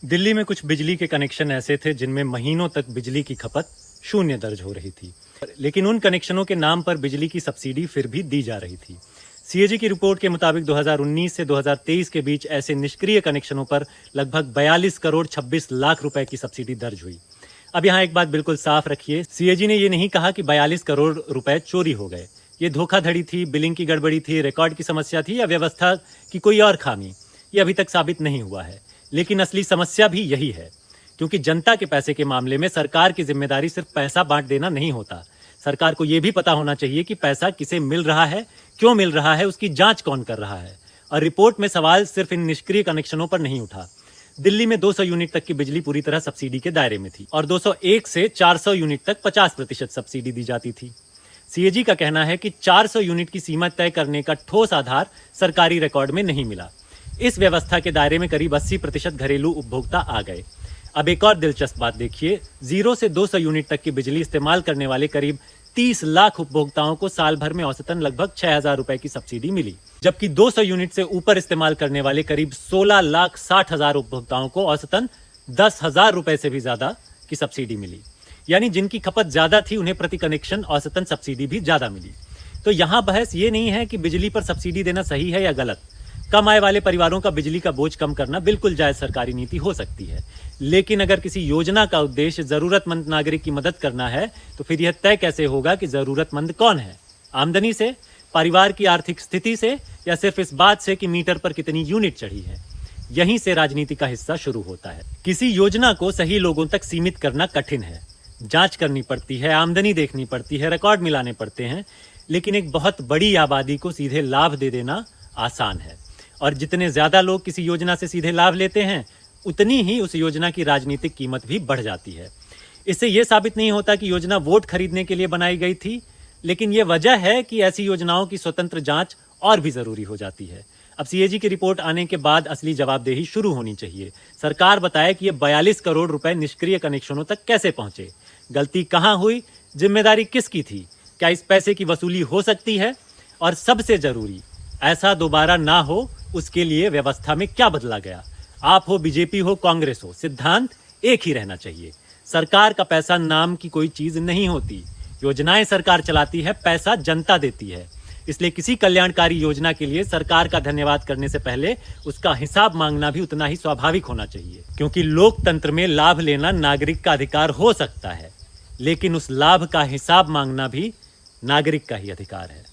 दिल्ली में कुछ बिजली के कनेक्शन ऐसे थे जिनमें महीनों तक बिजली की खपत शून्य दर्ज हो रही थी, लेकिन उन कनेक्शनों के नाम पर बिजली की सब्सिडी फिर भी दी जा रही थी। सीएजी की रिपोर्ट के मुताबिक 2019 से 2023 के बीच ऐसे निष्क्रिय कनेक्शनों पर लगभग 42 करोड़ 26 लाख रुपए की सब्सिडी दर्ज हुई। अब यहाँ एक बात बिल्कुल साफ रखिए, सीएजी ने ये नहीं कहा कि 42 करोड़ रुपए चोरी हो गए। ये धोखाधड़ी थी, बिलिंग की गड़बड़ी थी, रिकॉर्ड की समस्या थी या व्यवस्था की कोई और खामी, ये अभी तक साबित नहीं हुआ है। लेकिन असली समस्या भी यही है, क्योंकि जनता के पैसे के मामले में सरकार की जिम्मेदारी सिर्फ पैसा बांट देना नहीं होता। सरकार को यह भी पता होना चाहिए कि पैसा किसे मिल रहा है, क्यों मिल रहा है, उसकी जांच कौन कर रहा है। और रिपोर्ट में सवाल सिर्फ इन निष्क्रिय कनेक्शनों पर नहीं उठा। दिल्ली में 200 यूनिट तक की बिजली पूरी तरह सब्सिडी के दायरे में थी और 201 से 400 यूनिट तक 50% सब्सिडी दी जाती थी। सीएजी का कहना है कि 400 यूनिट की सीमा तय करने का ठोस आधार सरकारी रिकॉर्ड में नहीं मिला। इस व्यवस्था के दायरे में करीब 80% घरेलू उपभोक्ता आ गए। अब एक और दिलचस्प बात देखिए, 0 से 200 यूनिट तक की बिजली इस्तेमाल करने वाले करीब 30 लाख उपभोक्ताओं को साल भर में औसतन लगभग 6,000 रुपए की सब्सिडी मिली, जबकि 200 यूनिट से ऊपर इस्तेमाल करने वाले करीब 16,60,000 उपभोक्ताओं को औसतन 10,000 रुपए से भी ज्यादा की सब्सिडी मिली। यानी जिनकी खपत ज्यादा थी उन्हें प्रति कनेक्शन औसतन सब्सिडी भी ज्यादा मिली। तो यहाँ बहस ये नहीं है कि बिजली पर सब्सिडी देना सही है या गलत। कम आय वाले परिवारों का बिजली का बोझ कम करना बिल्कुल जायज सरकारी नीति हो सकती है, लेकिन अगर किसी योजना का उद्देश्य जरूरतमंद नागरिक की मदद करना है तो फिर यह तय कैसे होगा कि जरूरतमंद कौन है? आमदनी से, परिवार की आर्थिक स्थिति से, या सिर्फ इस बात से कि मीटर पर कितनी यूनिट चढ़ी है? यहीं से राजनीति का हिस्सा शुरू होता है। किसी योजना को सही लोगों तक सीमित करना कठिन है, जांच करनी पड़ती है, आमदनी देखनी पड़ती है, रिकॉर्ड मिलाने पड़ते हैं, लेकिन एक बहुत बड़ी आबादी को सीधे लाभ दे देना आसान है। और जितने ज्यादा लोग किसी योजना से सीधे लाभ लेते हैं, उतनी ही उस योजना की राजनीतिक कीमत भी बढ़ जाती है। इससे यह साबित नहीं होता कि योजना वोट खरीदने के लिए बनाई गई थी, लेकिन यह वजह है कि ऐसी योजनाओं की स्वतंत्र जांच और भी जरूरी हो जाती है। अब सीएजी की रिपोर्ट आने के बाद असली जवाबदेही शुरू होनी चाहिए। सरकार बताए कि ये 42 करोड़ रुपए निष्क्रिय कनेक्शनों तक कैसे पहुंचे, गलती कहां हुई, जिम्मेदारी किसकी थी, क्या इस पैसे की वसूली हो सकती है, और सबसे जरूरी, ऐसा दोबारा ना हो उसके लिए व्यवस्था में क्या बदला गया। आप हो बीजेपी हो कांग्रेस हो, सिद्धांत एक ही रहना चाहिए। सरकार का पैसा नाम की कोई चीज नहीं होती। योजनाएं सरकार चलाती है, पैसा जनता देती है। इसलिए किसी कल्याणकारी योजना के लिए सरकार का धन्यवाद करने से पहले उसका हिसाब मांगना भी उतना ही स्वाभाविक होना चाहिए, क्योंकि लोकतंत्र में लाभ लेना नागरिक का अधिकार हो सकता है, लेकिन उस लाभ का हिसाब मांगना भी नागरिक का ही अधिकार है।